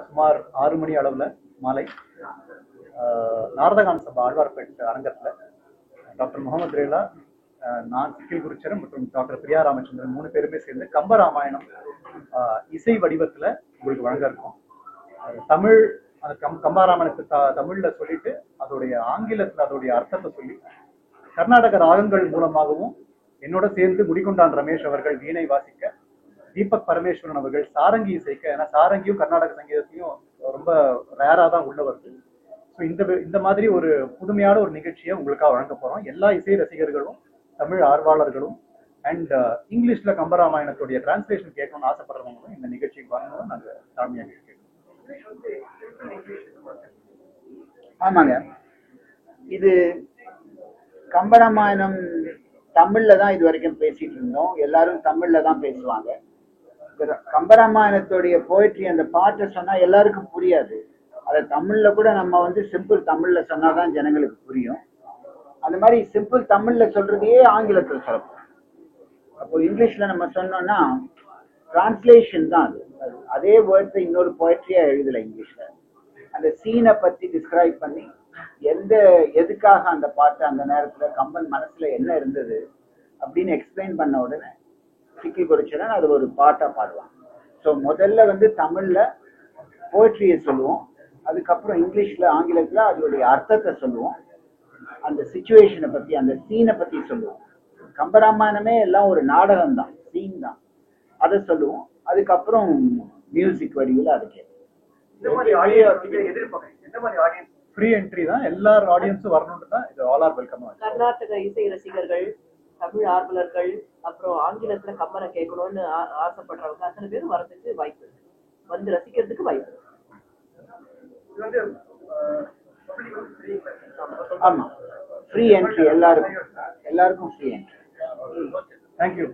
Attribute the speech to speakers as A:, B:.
A: சுமார் 6 மணி அளவில் மாலை நாரதகான சபா ஆழ்வார்பேட் அரங்கத்தில் டாக்டர் முகமது ரேலா, நான் சிக்கில் குருச்சரன் மற்றும் டாக்டர் பிரியா ராமச்சந்திரன் 3 பேருமே சேர்ந்து கம்பராமாயணம் இசை வடிவத்தில் உங்களுக்கு வழங்க இருக்கோம். தமிழ் அந்த கம்பராமாயணத்தை தமிழ்ல சொல்லிட்டு அதோடைய ஆங்கிலத்தில் அதோடைய அர்த்தத்தை சொல்லி கர்நாடக ராகங்கள் மூலமாகவும் என்னோட சேர்ந்து முடிகொண்டான் ரமேஷ் அவர்கள் வீணை வாசிக்க, தீபக் பரமேஸ்வரன் அவர்கள் சாரங்கி இசைக்க. ஏன்னா சாரங்கியும் கர்நாடக சங்கீதத்தையும் ரொம்ப ரேரா தான் உள்ள வருது. ஸோ இந்த மாதிரி ஒரு புதுமையான ஒரு நிகழ்ச்சியை உங்களுக்காக வழங்க போறோம். எல்லா இசை ரசிகர்களும் தமிழ் ஆர்வலர்களும் அண்ட் இங்கிலீஷ்ல கம்பராமாயணத்துடைய டிரான்ஸ்லேஷன் கேட்கணும்னு ஆசைப்படுறவங்களும் இந்த நிகழ்ச்சிக்கு வரணும்னு நாங்கள் தாழ்மையாக கேட்கிறோம்.
B: ஆமாங்க, இது கம்பராமாயணம் தமிழ்ல தான் இது வரைக்கும் பேசிட்டு இருந்தோம். எல்லாரும் தமிழ்ல தான் பேசுவாங்க. கம்பராமாயணத்துடைய போயிட்ரி அந்த பாட்டை சொன்னா எல்லாருக்கும் புரியாது. அதை தமிழ்ல கூட நம்ம சிம்பிள் தமிழ்ல சொன்னாதான் ஜனங்களுக்கு புரியும். அந்த மாதிரி சிம்பிள் தமிழ்ல சொல்றதையே ஆங்கிலத்தில் சொல்லப்போம். அப்போ இங்கிலீஷ்ல நம்ம சொன்னோம்னா டிரான்ஸ்லேஷன் தான் அது. அதே வேர்ட்ஸை இன்னொரு போயிட்ரியா எழுதல இங்கிலீஷ்ல. அந்த சீனை பத்தி டிஸ்கிரைப் பண்ணி எதுக்காக அந்த பாட்டு அந்த நேரத்துல கம்பன் மனசுல என்ன இருந்தது அப்படின்னு எக்ஸ்பிளைன் பண்ண உடனே சிக்கில் குருச்சரன் அது ஒரு பாட்டா பாடுவாங்க. ஸோ முதல்ல தமிழ்ல போய்ட்ரியை சொல்லுவோம், அதுக்கப்புறம் இங்கிலீஷ்ல ஆங்கிலத்துல அதோடைய அர்த்தத்தை சொல்லுவோம், அந்த சிச்சுவேஷனை பத்தி அந்த சீனை பத்தி சொல்லுவோம். கம்பராமாயணமே எல்லாம் ஒரு நாடகம் தான், சீன் தான், அதை சொல்லுவோம். அதுக்கப்புறம் மியூசிக் வடிவில் அது கேட்கும்.
A: ஃப்ரீ என்ட்ரி தான், எல்லா ஆடியன்ஸும் வரணும்னு தான் இது ஆல் ஆர் வெல்கம்.
C: கர்நாடக இசை ரசிகர்கள், தமிழ் ஆர்வலர்கள், அப்புறம் ஆங்கிலத்துல கம்பரை கேட்கணும்னு ஆசைப்படுறவங்க அத்தனை பேரும் வரதுக்கு வாய்ப்பு இருக்கு, வந்து ரசிக்கிறதுக்கு வாய்ப்பு இருக்கு.
B: ஆமா, ஃப்ரீ என்ட்ரி எல்லாருக்கும் ஃப்ரீ என்ட்ரி.
A: தேங்க்யூ.